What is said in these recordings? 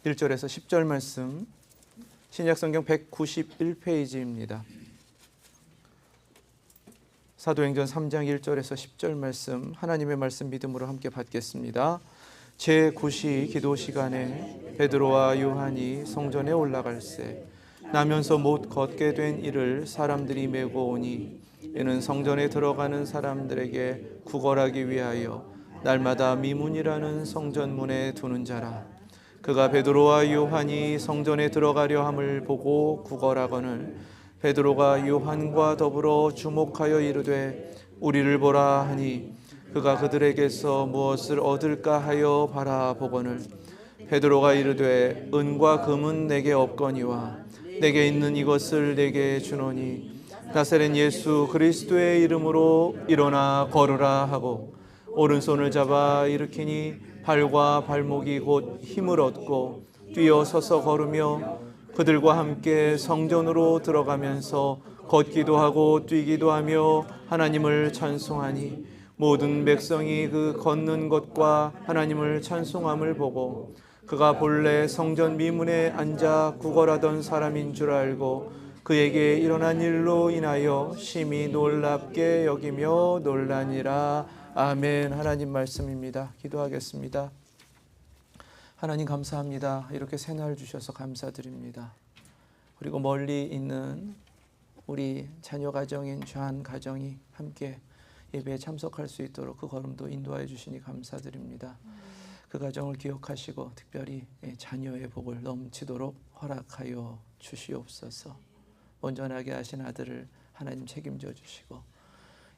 1절에서 10절 말씀, 신약성경 191페이지입니다. 사도행전 3장 1절에서 10절 말씀, 하나님의 말씀 믿음으로 함께 받겠습니다. 제9시 기도 시간에 베드로와 요한이 성전에 올라갈새 나면서 못 걷게 된 이를 사람들이 메고 오니 이는 성전에 들어가는 사람들에게 구걸하기 위하여 날마다 미문이라는 성전문에 두는 자라. 그가 베드로와 요한이 성전에 들어가려 함을 보고 구걸하거늘 베드로가 요한과 더불어 주목하여 이르되 우리를 보라 하니 그가 그들에게서 무엇을 얻을까 하여 바라보거늘 베드로가 이르되 은과 금은 내게 없거니와 내게 있는 이것을 내게 주노니 나사렛 예수 그리스도의 이름으로 일어나 걸으라 하고 오른손을 잡아 일으키니 발과 발목이 곧 힘을 얻고 뛰어 서서 걸으며 그들과 함께 성전으로 들어가면서 걷기도 하고 뛰기도 하며 하나님을 찬송하니 모든 백성이 그 걷는 것과 하나님을 찬송함을 보고 그가 본래 성전 미문에 앉아 구걸하던 사람인 줄 알고 그에게 일어난 일로 인하여 심히 놀랍게 여기며 놀라니라. 아멘. 하나님 말씀입니다. 기도하겠습니다. 하나님 감사합니다. 이렇게 새날 주셔서 감사드립니다. 그리고 멀리 있는 우리 자녀 가정인 좌한 가정이 함께 예배에 참석할 수 있도록 그 걸음도 인도하여 주시니 감사드립니다. 그 가정을 기억하시고 특별히 자녀의 복을 넘치도록 허락하여 주시옵소서. 온전하게 하신 아들을 하나님 책임져 주시고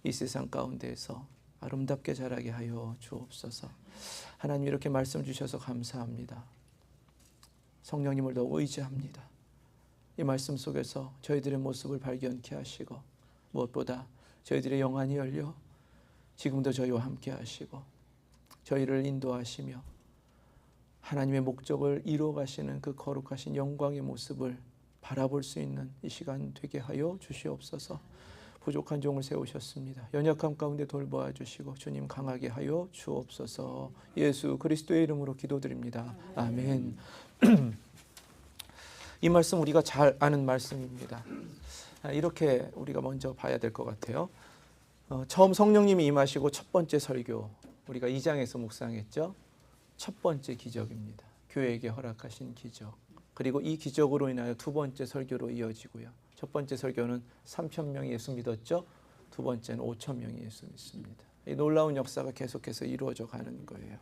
이 세상 가운데에서 아름답게 자라게 하여 주옵소서. 하나님 이렇게 말씀 주셔서 감사합니다. 성령님을 더욱 의지합니다. 이 말씀 속에서 저희들의 모습을 발견케 하시고 무엇보다 저희들의 영안이 열려 지금도 저희와 함께 하시고 저희를 인도하시며 하나님의 목적을 이루어 가시는 그 거룩하신 영광의 모습을 바라볼 수 있는 이 시간 되게 하여 주시옵소서. 부족한 종을 세우셨습니다. 연약함 가운데 돌보아 주시고 주님 강하게 하여 주옵소서. 예수 그리스도의 이름으로 기도드립니다. 아멘. 이 말씀 우리가 잘 아는 말씀입니다. 이렇게 우리가 먼저 봐야 될 것 같아요. 처음 성령님이 임하시고 첫 번째 설교 우리가 2장에서 묵상했죠. 첫 번째 기적입니다. 교회에게 허락하신 기적. 그리고 이 기적으로 인하여 두 번째 설교로 이어지고요. 첫 번째 설교는 3,000명이 예수 믿었죠. 두 번째는 5,000명이 예수 믿습니다. 이 놀라운 역사가 계속해서 이루어져 가는 거예요.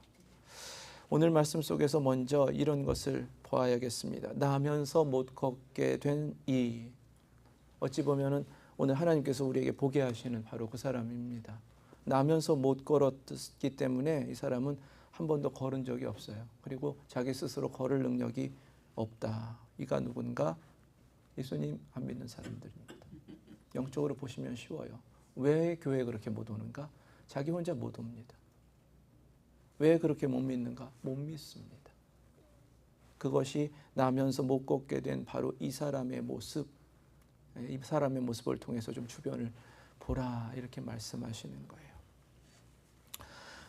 오늘 말씀 속에서 먼저 이런 것을 보아야겠습니다. 나면서 못 걷게 된 이, 어찌 보면은 오늘 하나님께서 우리에게 보게 하시는 바로 그 사람입니다. 나면서 못 걸었기 때문에 이 사람은 한 번도 걸은 적이 없어요. 그리고 자기 스스로 걸을 능력이 없다. 이가 누군가? 예수님 안 믿는 사람들입니다. 영적으로 보시면 쉬워요. 왜 교회에 그렇게 못 오는가? 자기 혼자 못 옵니다. 왜 그렇게 못 믿는가? 못 믿습니다. 그것이 나면서 못 걷게 된 바로 이 사람의 모습, 이 사람의 모습을 통해서 좀 주변을 보라 이렇게 말씀하시는 거예요.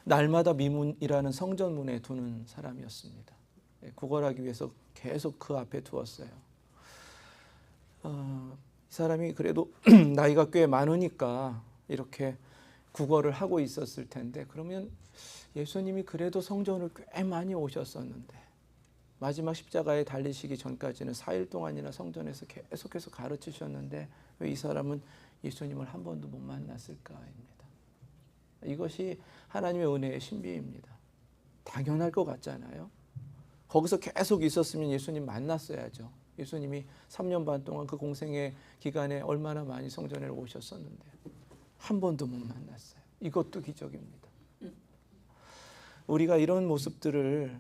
날마다 미문이라는 성전문에 두는 사람이었습니다. 구걸하기 위해서 계속 그 앞에 두었어요. 이 사람이 그래도 나이가 꽤 많으니까 이렇게 구걸을 하고 있었을 텐데 그러면 예수님이 그래도 성전을 꽤 많이 오셨었는데 마지막 십자가에 달리시기 전까지는 4일 동안이나 성전에서 계속해서 가르치셨는데 왜 이 사람은 예수님을 한 번도 못 만났을까입니다. 이것이 하나님의 은혜의 신비입니다. 당연할 것 같잖아요. 거기서 계속 있었으면 예수님 만났어야죠. 예수님이 3년 반 동안 그 공생의 기간에 얼마나 많이 성전에 오셨었는데 한 번도 못 만났어요. 이것도 기적입니다. 우리가 이런 모습들을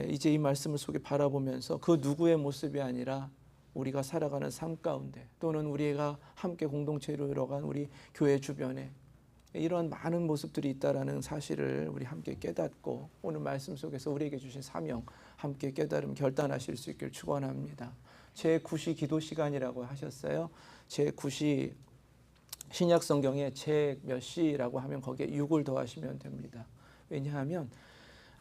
이제 이 말씀을 속에 바라보면서 그 누구의 모습이 아니라 우리가 살아가는 삶 가운데 또는 우리가 함께 공동체로 이뤄간 우리 교회 주변에 이런 많은 모습들이 있다라는 사실을 우리 함께 깨닫고 오늘 말씀 속에서 우리에게 주신 사명 함께 깨달음 결단하실 수 있길 축원합니다. 제9시 기도 시간이라고 하셨어요. 제9시 신약 성경에 제 몇 시라고 하면 거기에 6을 더하시면 됩니다. 왜냐하면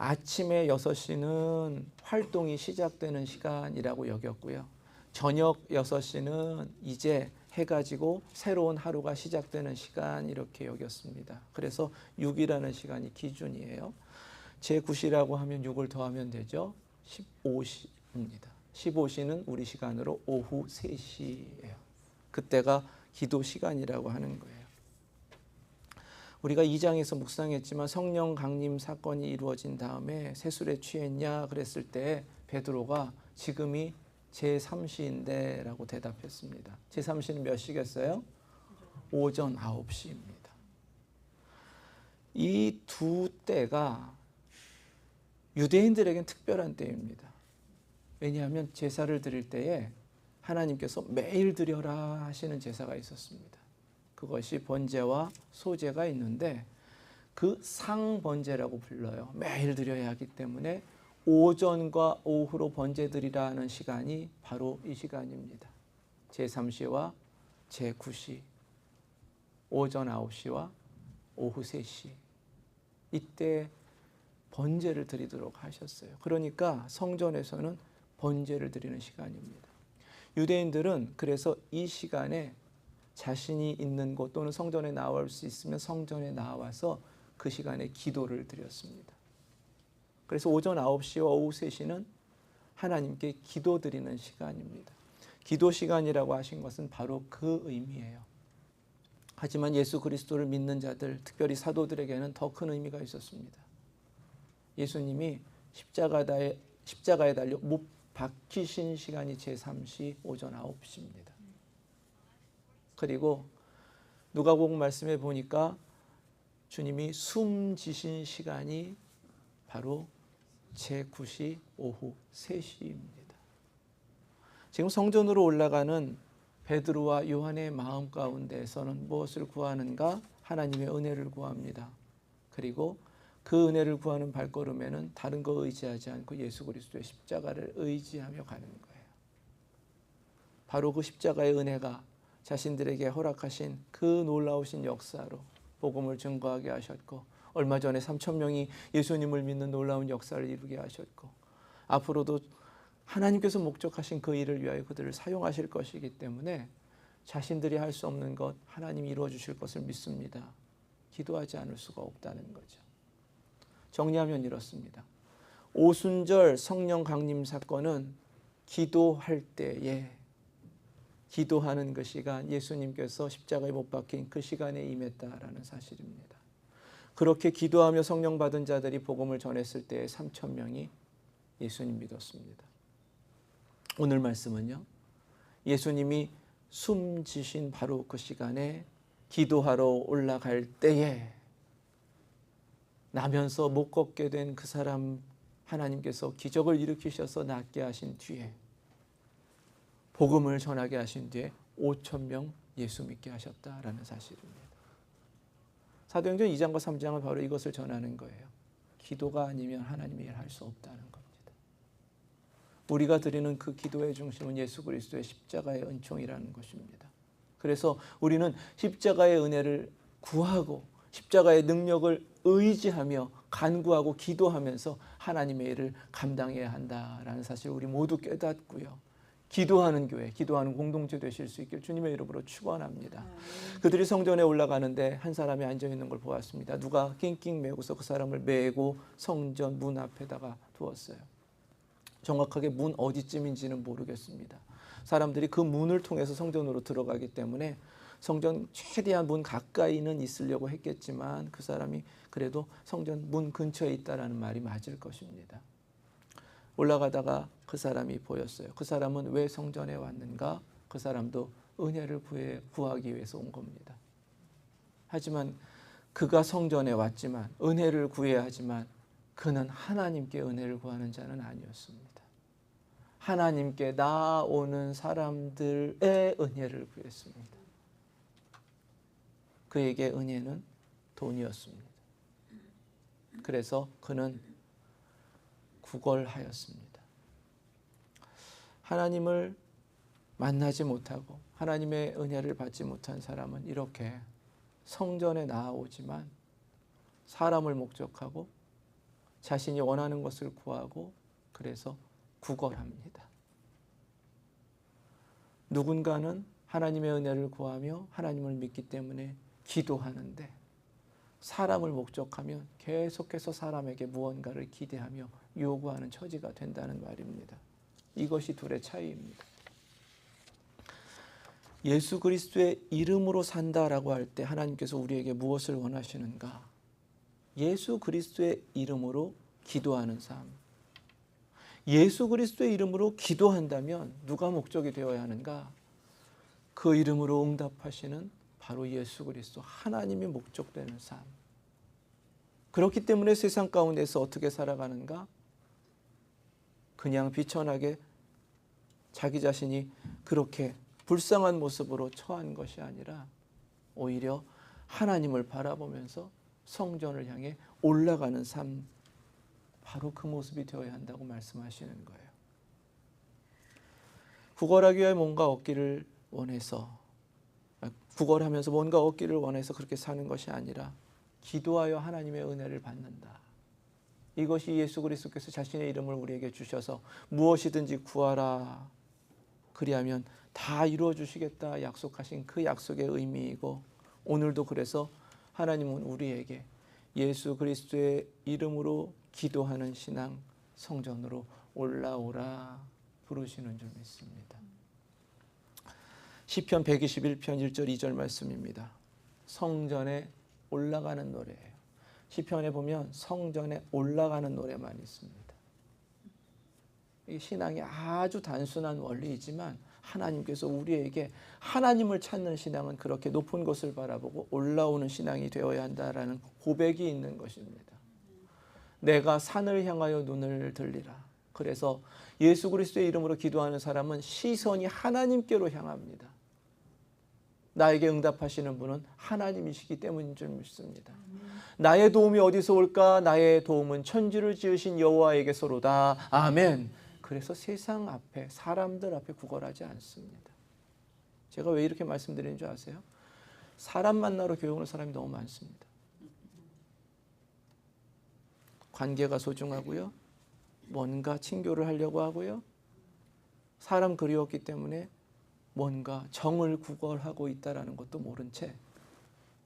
아침에 6시는 활동이 시작되는 시간이라고 여겼고요. 저녁 6시는 이제 해가 지고 새로운 하루가 시작되는 시간 이렇게 여겼습니다. 그래서 6이라는 시간이 기준이에요. 제9시라고 하면 6을 더하면 되죠. 15시입니다. 15시는 우리 시간으로 오후 3시예요. 그때가 기도 시간이라고 하는 거예요. 우리가 2장에서 묵상했지만 성령 강림 사건이 이루어진 다음에 세술에 취했냐 그랬을 때 베드로가 지금이 제3시인데 라고 대답했습니다. 제3시는 몇 시겠어요? 오전 9시입니다. 이 두 때가 유대인들에겐 특별한 때입니다. 왜냐하면 제사를 드릴 때에 하나님께서 매일 드려라 하시는 제사가 있었습니다. 그것이 번제와 소제가 있는데 그 상번제라고 불러요. 매일 드려야 하기 때문에 오전과 오후로 번제 드리라는 시간이 바로 이 시간입니다. 제3시와 제9시, 오전 9시와 오후 3시 이때 번제를 드리도록 하셨어요. 그러니까 성전에서는 번제를 드리는 시간입니다. 유대인들은 그래서 이 시간에 자신이 있는 곳 또는 성전에 나올 수 있으면 성전에 나와서 그 시간에 기도를 드렸습니다. 그래서 오전 9시와 오후 3시는 하나님께 기도드리는 시간입니다. 기도 시간이라고 하신 것은 바로 그 의미예요. 하지만 예수 그리스도를 믿는 자들, 특별히 사도들에게는 더 큰 의미가 있었습니다. 예수님이 십자가에 달려 못 박히신 시간이 제3시 오전 9시입니다. 그리고 누가복음 말씀에 보니까 주님이 숨지신 시간이 바로 제9시 오후 3시입니다. 지금 성전으로 올라가는 베드로와 요한의 마음 가운데에서는 무엇을 구하는가? 하나님의 은혜를 구합니다. 그리고 그 은혜를 구하는 발걸음에는 다른 거 의지하지 않고 예수 그리스도의 십자가를 의지하며 가는 거예요. 바로 그 십자가의 은혜가 자신들에게 허락하신 그 놀라우신 역사로 복음을 증거하게 하셨고, 얼마 전에 3,000명이 예수님을 믿는 놀라운 역사를 이루게 하셨고, 앞으로도 하나님께서 목적하신 그 일을 위하여 그들을 사용하실 것이기 때문에 자신들이 할 수 없는 것 하나님이 이루어 주실 것을 믿습니다. 기도하지 않을 수가 없다는 거죠. 정리하면 이렇습니다. 오순절 성령 강림 사건은 기도할 때에, 기도하는 그 시간, 예수님께서 십자가에 못 박힌 그 시간에 임했다라는 사실입니다. 그렇게 기도하며 성령 받은 자들이 복음을 전했을 때에 3,000명이 예수님 믿었습니다. 오늘 말씀은요, 예수님이 숨지신 바로 그 시간에 기도하러 올라갈 때에 나면서 못 걷게 된 그 사람 하나님께서 기적을 일으키셔서 낫게 하신 뒤에, 복음을 전하게 하신 뒤에 5,000명 예수 믿게 하셨다라는 사실입니다. 사도행전 2장과 3장은 바로 이것을 전하는 거예요. 기도가 아니면 하나님의 일을 할 수 없다는 겁니다. 우리가 드리는 그 기도의 중심은 예수 그리스도의 십자가의 은총이라는 것입니다. 그래서 우리는 십자가의 은혜를 구하고 십자가의 능력을 의지하며 간구하고 기도하면서 하나님의 일을 감당해야 한다라는 사실을 우리 모두 깨닫고요. 기도하는 교회, 기도하는 공동체 되실 수 있길 주님의 이름으로 축원합니다. 그들이 성전에 올라가는데 한 사람이 앉아있는 걸 보았습니다. 누가 낑낑 메고서 그 사람을 메고 성전 문 앞에다가 두었어요. 정확하게 문 어디쯤인지는 모르겠습니다. 사람들이 그 문을 통해서 성전으로 들어가기 때문에 성전 최대한 문 가까이는 있으려고 했겠지만 그 사람이 그래도 성전 문 근처에 있다라는 말이 맞을 것입니다. 올라가다가 그 사람이 보였어요. 그 사람은 왜 성전에 왔는가? 그 사람도 은혜를 구하기 위해서 온 겁니다. 하지만 그가 성전에 왔지만 은혜를 구해야 하지만 그는 하나님께 은혜를 구하는 자는 아니었습니다. 하나님께 나아오는 사람들의 은혜를 구했습니다. 그에게 은혜는 돈이었습니다. 그래서 그는 구걸하였습니다. 하나님을 만나지 못하고 하나님의 은혜를 받지 못한 사람은 이렇게 성전에 나아오지만 사람을 목적하고 자신이 원하는 것을 구하고 그래서 구걸합니다. 누군가는 하나님의 은혜를 구하며 하나님을 믿기 때문에 기도하는데 사람을 목적하면 계속해서 사람에게 무언가를 기대하며 요구하는 처지가 된다는 말입니다. 이것이 둘의 차이입니다. 예수 그리스도의 이름으로 산다라고 할 때 하나님께서 우리에게 무엇을 원하시는가? 예수 그리스도의 이름으로 기도하는 삶. 예수 그리스도의 이름으로 기도한다면 누가 목적이 되어야 하는가? 그 이름으로 응답하시는 바로 예수 그리스도 하나님이 목적되는 삶. 그렇기 때문에 세상 가운데서 어떻게 살아가는가? 그냥 비천하게 자기 자신이 그렇게 불쌍한 모습으로 처한 것이 아니라 오히려 하나님을 바라보면서 성전을 향해 올라가는 삶, 바로 그 모습이 되어야 한다고 말씀하시는 거예요. 구걸하기 위해 뭔가 얻기를 원해서, 구걸하면서 뭔가 얻기를 원해서 그렇게 사는 것이 아니라 기도하여 하나님의 은혜를 받는다. 이것이 예수 그리스도께서 자신의 이름을 우리에게 주셔서 무엇이든지 구하라, 그리하면 다 이루어 주시겠다 약속하신 그 약속의 의미이고, 오늘도 그래서 하나님은 우리에게 예수 그리스도의 이름으로 기도하는 신앙, 성전으로 올라오라 부르시는 줄 믿습니다. 시편 121편 1절 2절 말씀입니다. 성전에 올라가는 노래예요. 시편에 보면 성전에 올라가는 노래만 있습니다. 이 신앙이 아주 단순한 원리이지만 하나님께서 우리에게 하나님을 찾는 신앙은 그렇게 높은 곳을 바라보고 올라오는 신앙이 되어야 한다라는 고백이 있는 것입니다. 내가 산을 향하여 눈을 들리라. 그래서 예수 그리스도의 이름으로 기도하는 사람은 시선이 하나님께로 향합니다. 나에게 응답하시는 분은 하나님이시기 때문인 줄 믿습니다. 나의 도움이 어디서 올까? 나의 도움은 천지를 지으신 여호와에게서로다. 아멘. 그래서 세상 앞에, 사람들 앞에 구걸하지 않습니다. 제가 왜 이렇게 말씀드리는 줄 아세요? 사람 만나러 교회 오는 사람이 너무 많습니다. 관계가 소중하고요. 뭔가 친교를 하려고 하고요. 사람 그리웠기 때문에 뭔가 정을 구걸하고 있다는 것도 모른 채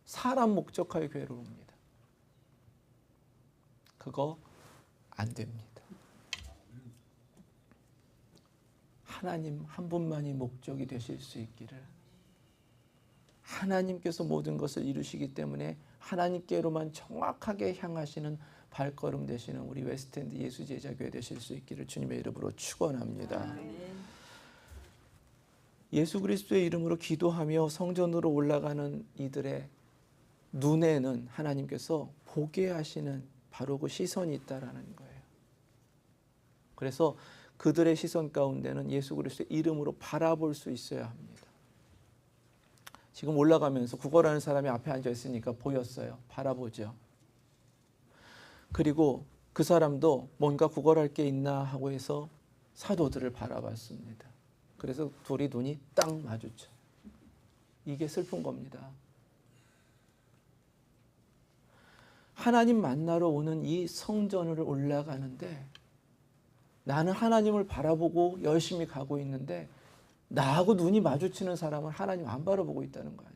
사람 목적하여 교회를 옵니다. 그거 안 됩니다. 하나님 한 분만이 목적이 되실 수 있기를, 하나님께서 모든 것을 이루시기 때문에 하나님께로만 정확하게 향하시는 발걸음 되시는 우리 웨스트엔드 예수제자교회 되실 수 있기를 주님의 이름으로 축원합니다. 예수 그리스도의 이름으로 기도하며 성전으로 올라가는 이들의 눈에는 하나님께서 보게 하시는 바로 그 시선이 있다라는 거예요. 그래서 그들의 시선 가운데는 예수 그리스도의 이름으로 바라볼 수 있어야 합니다. 지금 올라가면서 구걸하는 사람이 앞에 앉아 있으니까 보였어요. 바라보죠. 그리고 그 사람도 뭔가 구걸할 게 있나 하고 해서 사도들을 바라봤습니다. 그래서 둘이 눈이 딱 마주쳐요. 이게 슬픈 겁니다. 하나님 만나러 오는 이 성전을 올라가는데 나는 하나님을 바라보고 열심히 가고 있는데 나하고 눈이 마주치는 사람은 하나님 안 바라보고 있다는 거 아니에요.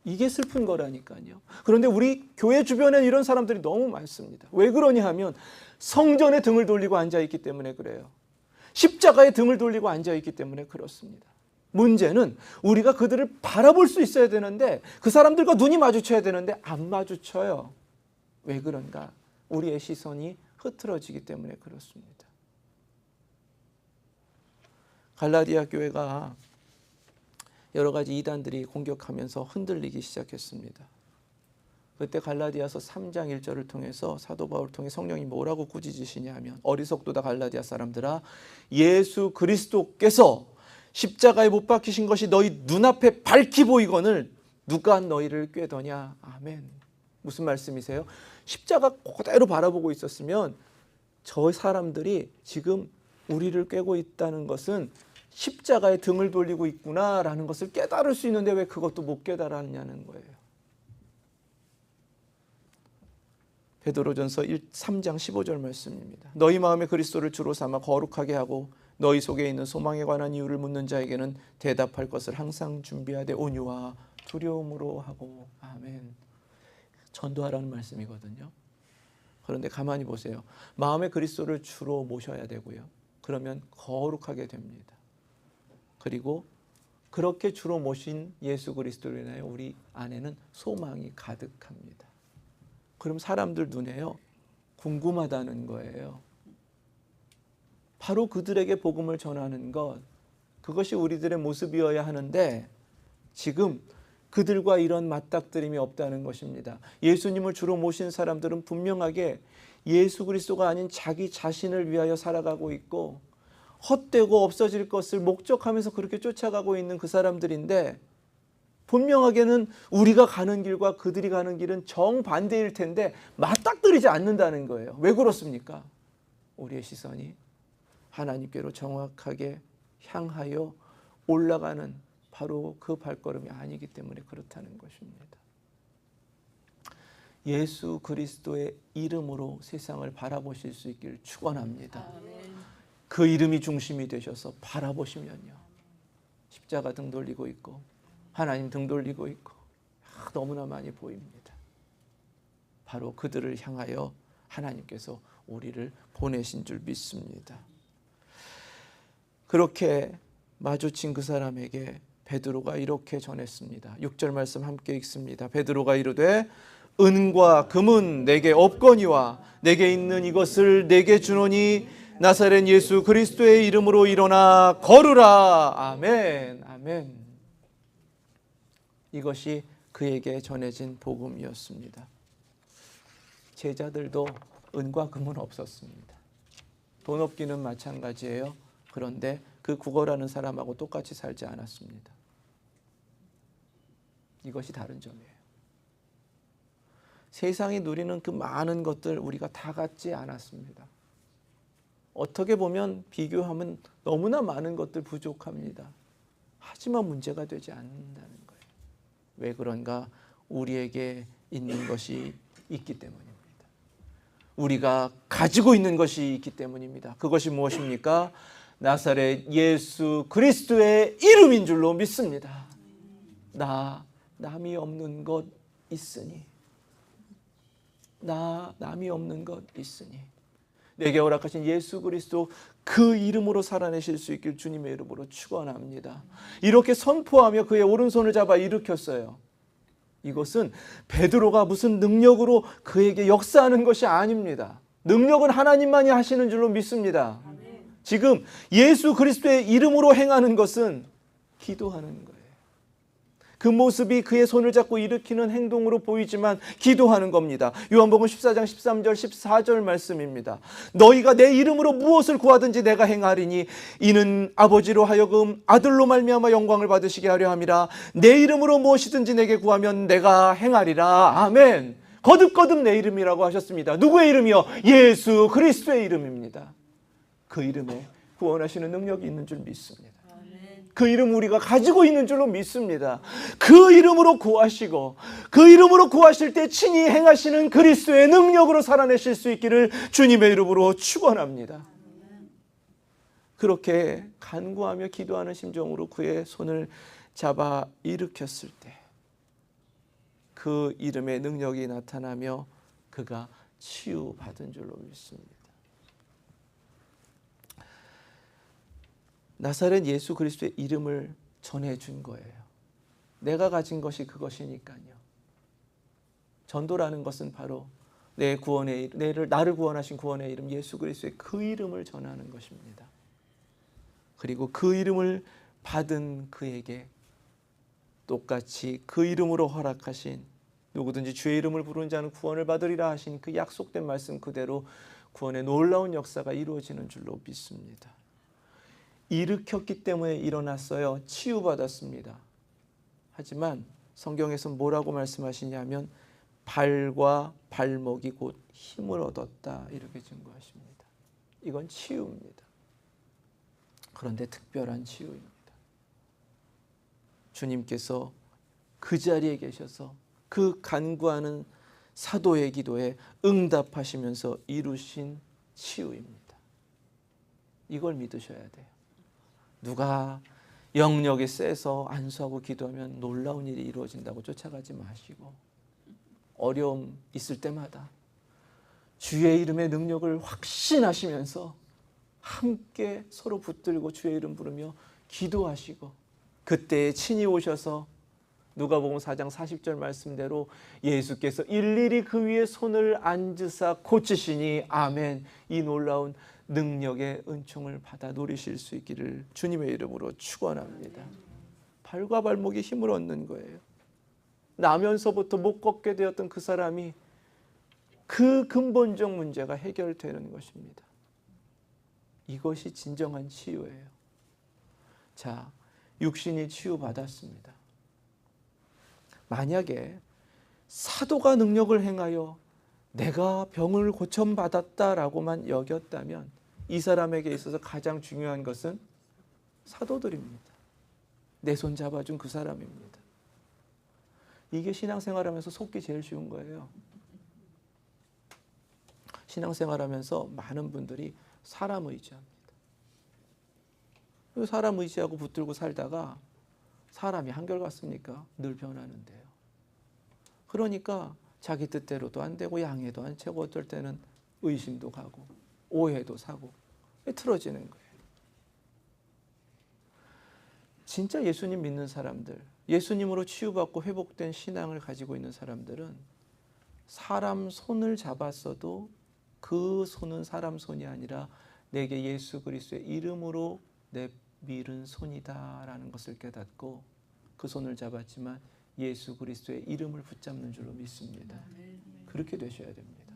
이게 슬픈 거라니까요. 그런데 우리 교회 주변에 이런 사람들이 너무 많습니다. 왜 그러냐 하면 성전에 등을 돌리고 앉아있기 때문에 그래요. 십자가에 등을 돌리고 앉아있기 때문에 그렇습니다. 문제는 우리가 그들을 바라볼 수 있어야 되는데 그 사람들과 눈이 마주쳐야 되는데 안 마주쳐요. 왜 그런가? 우리의 시선이 흐트러지기 때문에 그렇습니다. 갈라디아 교회가 여러 가지 이단들이 공격하면서 흔들리기 시작했습니다. 그때 갈라디아서 3장 1절을 통해서 사도 바울을 통해 성령이 뭐라고 꾸짖으시냐 하면, 어리석도다 갈라디아 사람들아, 예수 그리스도께서 십자가에 못 박히신 것이 너희 눈앞에 밝히 보이거늘 누가 너희를 꾀더냐. 아멘. 무슨 말씀이세요? 십자가 그대로 바라보고 있었으면 저 사람들이 지금 우리를 꾀고 있다는 것은 십자가에 등을 돌리고 있구나라는 것을 깨달을 수 있는데 왜 그것도 못 깨달았냐는 거예요. 베드로전서 3장 15절 말씀입니다. 너희 마음에 그리스도를 주로 삼아 거룩하게 하고 너희 속에 있는 소망에 관한 이유를 묻는 자에게는 대답할 것을 항상 준비하되 온유와 두려움으로 하고. 아멘. 전도하라는 말씀이거든요. 그런데 가만히 보세요. 마음에 그리스도를 주로 모셔야 되고요. 그러면 거룩하게 됩니다. 그리고 그렇게 주로 모신 예수 그리스도로 인하여 우리 안에는 소망이 가득합니다. 그럼 사람들 눈에요, 궁금하다는 거예요. 바로 그들에게 복음을 전하는 것, 그것이 우리들의 모습이어야 하는데 지금 그들과 이런 맞닥뜨림이 없다는 것입니다. 예수님을 주로 모신 사람들은 분명하게 예수 그리스도가 아닌 자기 자신을 위하여 살아가고 있고 헛되고 없어질 것을 목적하면서 그렇게 쫓아가고 있는 그 사람들인데, 분명하게는 우리가 가는 길과 그들이 가는 길은 정반대일 텐데 맞닥뜨리지 않는다는 거예요. 왜 그렇습니까? 우리의 시선이 하나님께로 정확하게 향하여 올라가는 바로 그 발걸음이 아니기 때문에 그렇다는 것입니다. 예수 그리스도의 이름으로 세상을 바라보실 수 있기를 축원합니다. 그 이름이 중심이 되셔서 바라보시면요, 십자가 등 돌리고 있고 하나님 등 돌리고 있고 너무나 많이 보입니다. 바로 그들을 향하여 하나님께서 우리를 보내신 줄 믿습니다. 그렇게 마주친 그 사람에게 베드로가 이렇게 전했습니다. 6절 말씀 함께 읽습니다. 베드로가 이르되 은과 금은 내게 없거니와 내게 있는 이것을 내게 주노니 나사렛 예수 그리스도의 이름으로 일어나 걸으라. 아멘. 아멘. 이것이 그에게 전해진 복음이었습니다. 제자들도 은과 금은 없었습니다. 돈 없기는 마찬가지예요. 그런데 그 구걸하는 사람하고 똑같이 살지 않았습니다. 이것이 다른 점이에요. 세상이 누리는 그 많은 것들 우리가 다 갖지 않았습니다. 어떻게 보면 비교하면 너무나 많은 것들 부족합니다. 하지만 문제가 되지 않는다는 거예요. 왜 그런가? 우리에게 있는 것이 있기 때문입니다. 우리가 가지고 있는 것이 있기 때문입니다. 그것이 무엇입니까? 나사렛 예수 그리스도의 이름인 줄로 믿습니다. 나 남이 없는 것 있으니, 나 남이 없는 것 있으니 내게 허락하신 예수 그리스도 그 이름으로 살아내실 수 있길 주님의 이름으로 축원합니다. 이렇게 선포하며 그의 오른손을 잡아 일으켰어요. 이것은 베드로가 무슨 능력으로 그에게 역사하는 것이 아닙니다. 능력은 하나님만이 하시는 줄로 믿습니다. 지금 예수 그리스도의 이름으로 행하는 것은 기도하는 거예요. 그 모습이 그의 손을 잡고 일으키는 행동으로 보이지만 기도하는 겁니다. 요한복음 14장 13절 14절 말씀입니다. 너희가 내 이름으로 무엇을 구하든지 내가 행하리니 이는 아버지로 하여금 아들로 말미암아 영광을 받으시게 하려 함이라. 내 이름으로 무엇이든지 내게 구하면 내가 행하리라. 아멘. 거듭거듭 내 이름이라고 하셨습니다. 누구의 이름이요? 예수 그리스도의 이름입니다. 그 이름에 구원하시는 능력이 있는 줄 믿습니다. 그 이름 우리가 가지고 있는 줄로 믿습니다. 그 이름으로 구하시고 그 이름으로 구하실 때 친히 행하시는 그리스도의 능력으로 살아내실 수 있기를 주님의 이름으로 축원합니다. 그렇게 간구하며 기도하는 심정으로 그의 손을 잡아 일으켰을 때 그 이름의 능력이 나타나며 그가 치유받은 줄로 믿습니다. 나사렛 예수 그리스도의 이름을 전해준 거예요. 내가 가진 것이 그것이니까요. 전도라는 것은 바로 내 구원의 나를 구원하신 구원의 이름 예수 그리스도의 그 이름을 전하는 것입니다. 그리고 그 이름을 받은 그에게 똑같이 그 이름으로 허락하신, 누구든지 주의 이름을 부르는 자는 구원을 받으리라 하신 그 약속된 말씀 그대로 구원의 놀라운 역사가 이루어지는 줄로 믿습니다. 일으켰기 때문에 일어났어요. 치유받았습니다. 하지만 성경에서 뭐라고 말씀하시냐면 발과 발목이 곧 힘을 얻었다 이렇게 증거하십니다. 이건 치유입니다. 그런데 특별한 치유입니다. 주님께서 그 자리에 계셔서 그 간구하는 사도의 기도에 응답하시면서 이루신 치유입니다. 이걸 믿으셔야 돼요. 누가 영역이 세서 안수하고 기도하면 놀라운 일이 이루어진다고 쫓아가지 마시고, 어려움 있을 때마다 주의 이름의 능력을 확신하시면서 함께 서로 붙들고 주의 이름 부르며 기도하시고, 그때에 친히 오셔서 누가복음 4장 40절 말씀대로 예수께서 일일이 그 위에 손을 얹으사 고치시니 아멘, 이 놀라운 능력의 은총을 받아 누리실 수 있기를 주님의 이름으로 축원합니다. 발과 발목에 힘을 얻는 거예요. 나면서부터 못 걷게 되었던 그 사람이 그 근본적 문제가 해결되는 것입니다. 이것이 진정한 치유예요. 자, 육신이 치유받았습니다. 만약에 사도가 능력을 행하여 내가 병을 고침받았다라고만 여겼다면 이 사람에게 있어서 가장 중요한 것은 사도들입니다. 내 손 잡아준 그 사람입니다. 이게 신앙생활하면서 속기 제일 쉬운 거예요. 신앙생활하면서 많은 분들이 사람 의지합니다. 사람 의지하고 붙들고 살다가 사람이 한결같습니까? 늘 변하는데요. 그러니까 자기 뜻대로도 안 되고 양해도 안 채고 어떨 때는 의심도 가고 오해도 사고 틀어지는 거예요. 진짜 예수님 믿는 사람들, 예수님으로 치유받고 회복된 신앙을 가지고 있는 사람들은 사람 손을 잡았어도 그 손은 사람 손이 아니라 내게 예수 그리스도의 이름으로 내밀은 손이다라는 것을 깨닫고 그 손을 잡았지만 예수 그리스도의 이름을 붙잡는 줄로 믿습니다. 그렇게 되셔야 됩니다.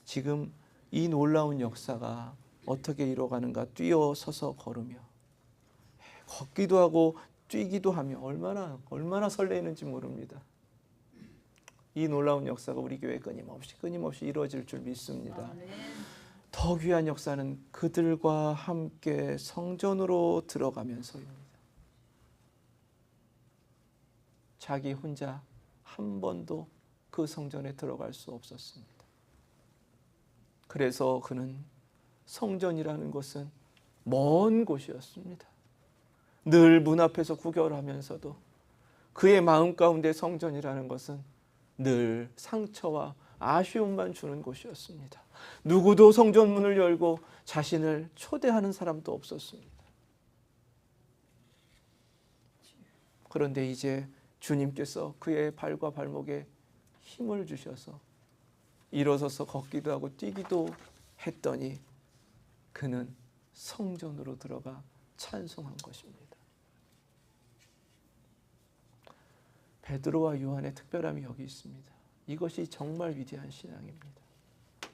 지금 이 놀라운 역사가 어떻게 이루어가는가 뛰어서서 걸으며 걷기도 하고 뛰기도 하며 얼마나 설레이는지 모릅니다. 이 놀라운 역사가 우리 교회에 끊임없이 이루어질 줄 믿습니다. 더 귀한 역사는 그들과 함께 성전으로 들어가면서입니다. 자기 혼자 한 번도 그 성전에 들어갈 수 없었습니다. 그래서 그는 성전이라는 곳은 먼 곳이었습니다. 늘 문 앞에서 구걸하면서도 그의 마음 가운데 성전이라는 것은 늘 상처와 아쉬움만 주는 곳이었습니다. 누구도 성전 문을 열고 자신을 초대하는 사람도 없었습니다. 그런데 이제 주님께서 그의 발과 발목에 힘을 주셔서 일어서서 걷기도 하고 뛰기도 했더니 그는 성전으로 들어가 찬송한 것입니다. 베드로와 요한의 특별함이 여기 있습니다. 이것이 정말 위대한 신앙입니다.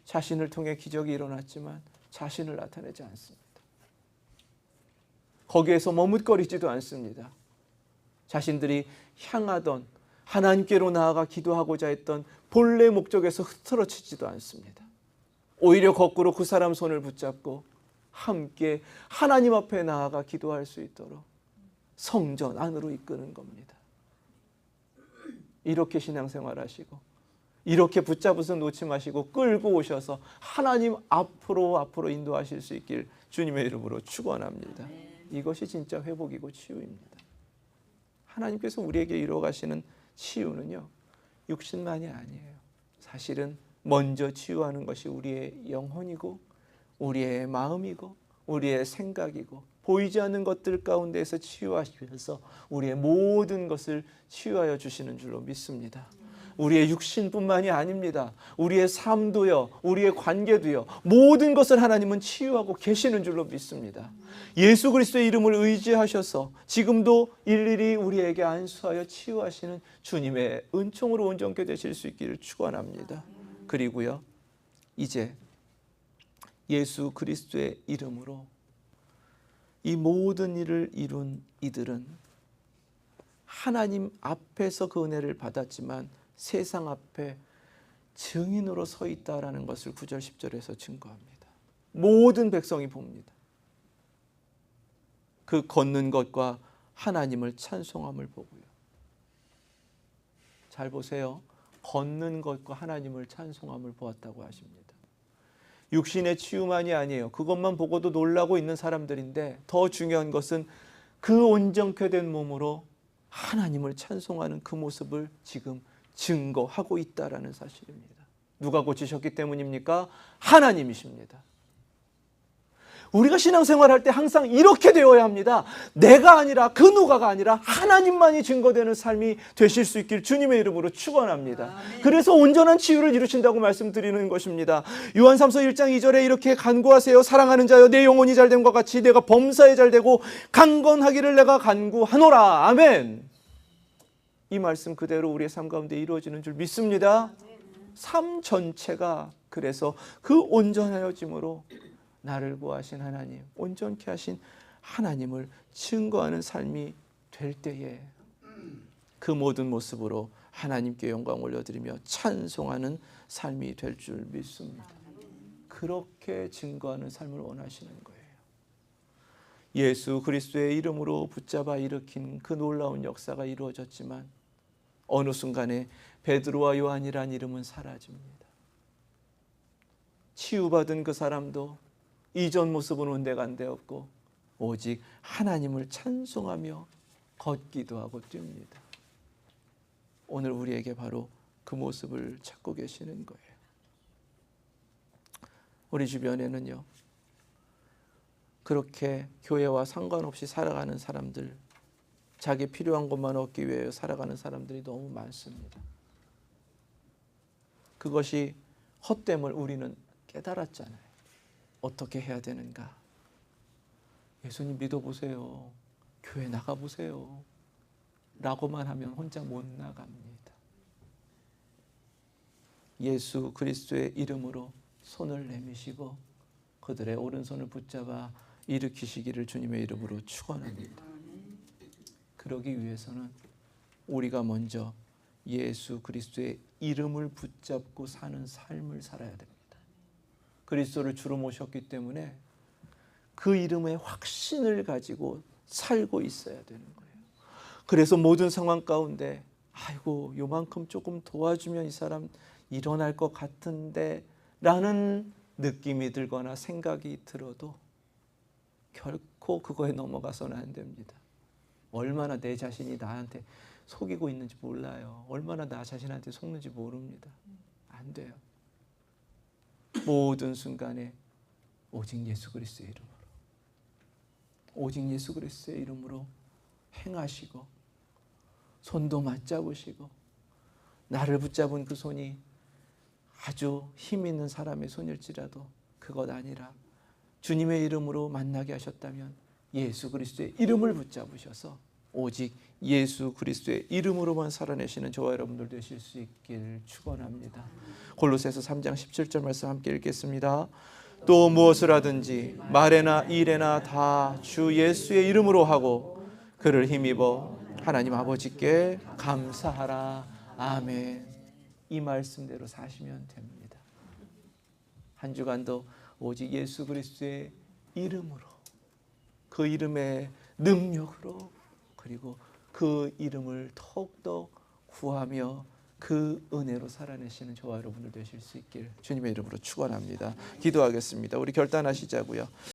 자신을 통해 기적이 일어났지만 자신을 나타내지 않습니다. 거기에서 머뭇거리지도 않습니다. 자신들이 향하던 하나님께로 나아가 기도하고자 했던 본래 목적에서 흐트러지지도 않습니다. 오히려 거꾸로 그 사람 손을 붙잡고 함께 하나님 앞에 나아가 기도할 수 있도록 성전 안으로 이끄는 겁니다. 이렇게 신앙생활 하시고 이렇게 붙잡아서 놓지 마시고 끌고 오셔서 하나님 앞으로 인도하실 수 있길 주님의 이름으로 축원합니다. 이것이 진짜 회복이고 치유입니다. 하나님께서 우리에게 이루어가시는 치유는요, 육신만이 아니에요. 사실은 먼저 치유하는 것이 우리의 영혼이고 우리의 마음이고 우리의 생각이고 보이지 않는 것들 가운데에서 치유하시면서 우리의 모든 것을 치유하여 주시는 줄로 믿습니다. 우리의 육신뿐만이 아닙니다. 우리의 삶도요, 우리의 관계도요, 모든 것을 하나님은 치유하고 계시는 줄로 믿습니다. 예수 그리스도의 이름을 의지하셔서 지금도 일일이 우리에게 안수하여 치유하시는 주님의 은총으로 온전케 되실 수 있기를 축원합니다. 그리고요, 이제 예수 그리스도의 이름으로 이 모든 일을 이룬 이들은 하나님 앞에서 그 은혜를 받았지만 세상 앞에 증인으로 서 있다라는 것을 9절 10절에서 증거합니다. 모든 백성이 봅니다. 그 걷는 것과 하나님을 찬송함을 보고요. 잘 보세요. 걷는 것과 하나님을 찬송함을 보았다고 하십니다. 육신의 치유만이 아니에요. 그것만 보고도 놀라고 있는 사람들인데 더 중요한 것은 그 온전케 된 몸으로 하나님을 찬송하는 그 모습을 지금 증거하고 있다라는 사실입니다. 누가 고치셨기 때문입니까? 하나님이십니다. 우리가 신앙생활할 때 항상 이렇게 되어야 합니다. 내가 아니라 그 누가가 아니라 하나님만이 증거되는 삶이 되실 수 있길 주님의 이름으로 축원합니다. 그래서 온전한 치유를 이루신다고 말씀드리는 것입니다. 요한삼서 1장 2절에 이렇게 간구하세요. 사랑하는 자여 내 영혼이 잘됨과 같이 내가 범사에 잘되고 강건하기를 내가 간구하노라. 아멘. 이 말씀 그대로 우리의 삶 가운데 이루어지는 줄 믿습니다. 삶 전체가 그래서 그 온전하여짐으로 나를 구하신 하나님, 온전케 하신 하나님을 증거하는 삶이 될 때에 그 모든 모습으로 하나님께 영광 올려드리며 찬송하는 삶이 될 줄 믿습니다. 그렇게 증거하는 삶을 원하시는 거예요. 예수 그리스도의 이름으로 붙잡아 일으킨 그 놀라운 역사가 이루어졌지만 어느 순간에 베드로와 요한이란 이름은 사라집니다. 치유받은 그 사람도 이전 모습은 온데간데 없고 오직 하나님을 찬송하며 걷기도 하고 뜁니다. 오늘 우리에게 바로 그 모습을 찾고 계시는 거예요. 우리 주변에는요, 그렇게 교회와 상관없이 살아가는 사람들, 자기 필요한 것만 얻기 위해 살아가는 사람들이 너무 많습니다. 그것이 헛됨을 우리는 깨달았잖아요. 어떻게 해야 되는가? 예수님 믿어보세요. 교회 나가보세요. 라고만 하면 혼자 못 나갑니다. 예수 그리스도의 이름으로 손을 내미시고 그들의 오른손을 붙잡아 일으키시기를 주님의 이름으로 축원합니다. 그러기 위해서는 우리가 먼저 예수 그리스도의 이름을 붙잡고 사는 삶을 살아야 됩니다. 그리스도를 주로 모셨기 때문에 그 이름의 확신을 가지고 살고 있어야 되는 거예요. 그래서 모든 상황 가운데 아이고 요만큼 조금 도와주면 이 사람 일어날 것 같은데 라는 느낌이 들거나 생각이 들어도 결코 그거에 넘어가서는 안 됩니다. 얼마나 내 자신이 나한테 속이고 있는지 몰라요. 얼마나 나 자신한테 속는지 모릅니다. 안 돼요. 모든 순간에 오직 예수 그리스도의 이름으로, 오직 예수 그리스도의 이름으로 행하시고 손도 맞잡으시고 나를 붙잡은 그 손이 아주 힘 있는 사람의 손일지라도 그것 아니라 주님의 이름으로 만나게 하셨다면 예수 그리스도의 이름을 붙잡으셔서 오직 예수 그리스도의 이름으로만 살아내시는 저와 여러분들 되실 수 있길 축원합니다. 골로새서 3장 17절 말씀 함께 읽겠습니다. 또 무엇을 하든지 말에나 일에나 다 주 예수의 이름으로 하고 그를 힘입어 하나님 아버지께 감사하라. 아멘. 이 말씀대로 사시면 됩니다. 한 주간도 오직 예수 그리스도의 이름으로, 그 이름의 능력으로, 그리고 그 이름을 더욱더 구하며 그 은혜로 살아내시는 저와 여러분들 되실 수 있길 주님의 이름으로 축원합니다. 기도하겠습니다. 우리 결단하시자고요.